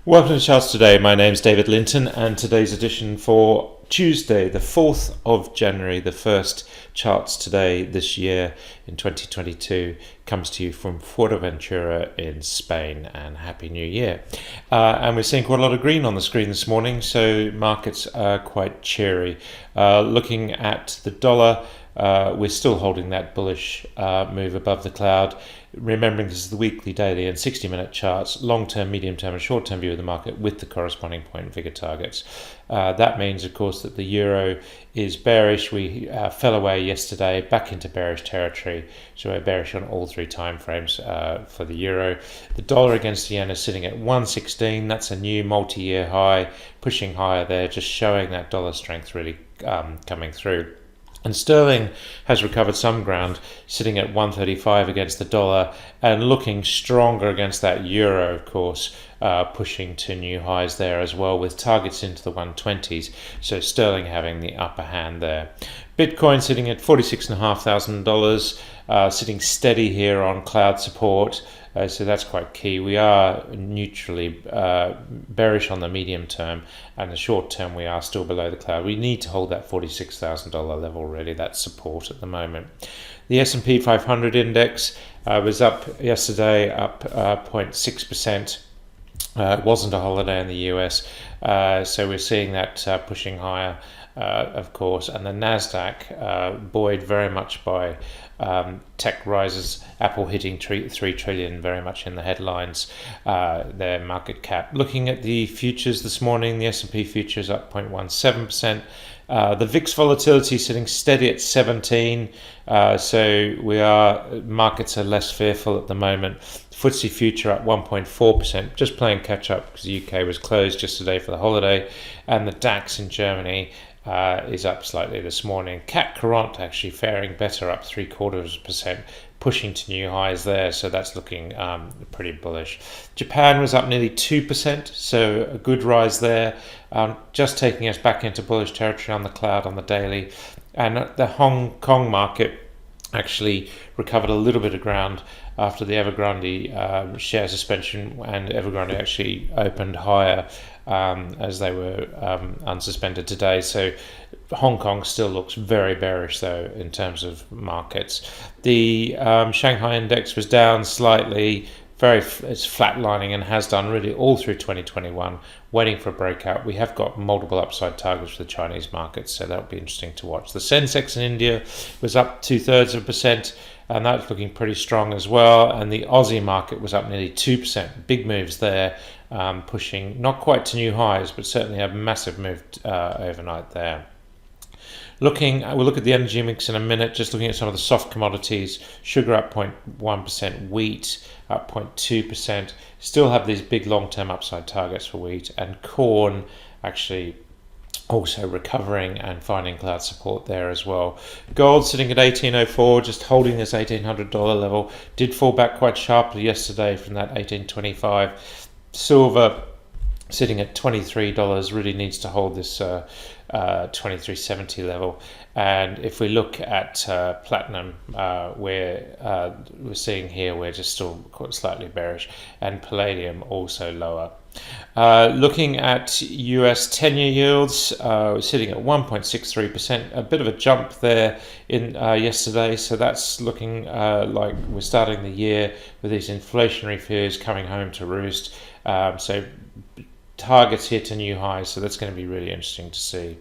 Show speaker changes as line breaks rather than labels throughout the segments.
Welcome to Charts Today. My name's David Linton, and today's edition for Tuesday, the 4th of January, the first Charts Today this year in 2022, comes to you from Fuerteventura in Spain, and Happy New Year. And we're seeing quite a lot of green on the screen this morning, so markets are quite cheery. Looking at the dollar, we're still holding that bullish move above the cloud. Remembering this is the weekly, daily and 60-minute charts, long-term, medium-term and short-term view of the market with the corresponding point and figure targets. That means, of course, that the euro is bearish. We fell away yesterday back into bearish territory, so we're bearish on all three time frames for the euro. The dollar against the yen is sitting at 116. That's a new multi-year high, pushing higher there, just showing that dollar strength really coming through. And sterling has recovered some ground, sitting at 135 against the dollar and looking stronger against that euro, of course, pushing to new highs there as well, with targets into the 120s. So sterling having the upper hand there. Bitcoin sitting at $46,500, sitting steady here on cloud support. So that's quite key. We are neutrally bearish on the medium term, and the short term we are still below the cloud. We need to hold that $46,000 level really, that support at the moment. The S&P 500 index was up yesterday, up 0.6%. It wasn't a holiday in the US, so we're seeing that pushing higher, of course. And the Nasdaq, buoyed very much by tech rises, Apple hitting 3 trillion, very much in the headlines, their market cap. Looking at the futures this morning, the S&P futures up 0.17%. The VIX volatility sitting steady at 17, so markets are less fearful at the moment. FTSE future up 1.4%, just playing catch up because the UK was closed yesterday for the holiday, and the DAX in Germany is up slightly this morning. CAC 40 actually faring better, up 0.75%, pushing to new highs there, so that's looking pretty bullish. Japan was up nearly 2%, so a good rise there, just taking us back into bullish territory on the cloud on the daily. And the Hong Kong market actually recovered a little bit of ground after the Evergrande share suspension, and Evergrande actually opened higher as they were unsuspended today. So Hong Kong still looks very bearish though in terms of markets. The Shanghai index was down slightly, it's flatlining and has done really all through 2021, waiting for a breakout. We have got multiple upside targets for the Chinese market, so that'll be interesting to watch. The Sensex in India was up 0.2%, and that's looking pretty strong as well. And the Aussie market was up nearly 2%. Big moves there, pushing not quite to new highs, but certainly a massive move overnight there. We'll look at the energy mix in a minute, just looking at some of the soft commodities. Sugar up 0.1%, wheat up 0.2%. Still have these big long-term upside targets for wheat, and corn actually also recovering and finding cloud support there as well. Gold sitting at 1804, just holding this $1,800 level. Did fall back quite sharply yesterday from that 1825. Silver sitting at $23, really needs to hold this 2370 level. And if we look at platinum, we're seeing here we're just still quite slightly bearish, and palladium also lower. Looking at US 10-year yields, we're sitting at 1.63%, a bit of a jump there in yesterday, so that's looking like we're starting the year with these inflationary fears coming home to roost. So targets here to new highs, so that's going to be really interesting to see.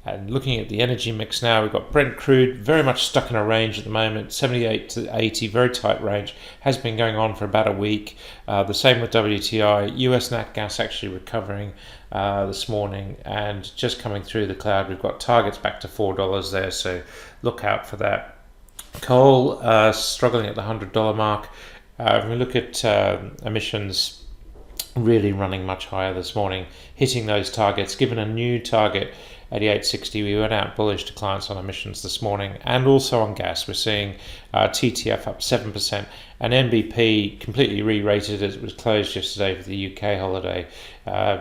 And looking at the energy mix now, we've got Brent crude very much stuck in a range at the moment, 78 to 80, very tight range, has been going on for about a week. The same with WTI. US nat gas actually recovering this morning and just coming through the cloud. We've got targets back to $4 there, so look out for that. Coal struggling at the $100 mark. When we look at emissions, really running much higher this morning, hitting those targets, given a new target 88.60. We went out bullish to clients on emissions this morning, and also on gas. We're seeing TTF up 7%, and NBP completely re-rated as it was closed yesterday for the UK holiday.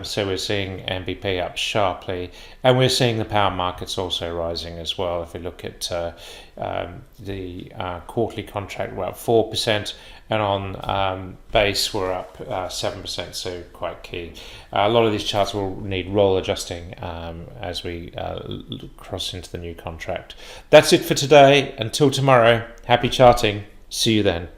So we're seeing NBP up sharply, and we're seeing the power markets also rising as well. If we look at the quarterly contract, we're up 4%, and on base we're up 7%, so quite key. A lot of these charts will need roll adjusting as we cross into the new contract. That's it for today. Until tomorrow, happy charting. See you then.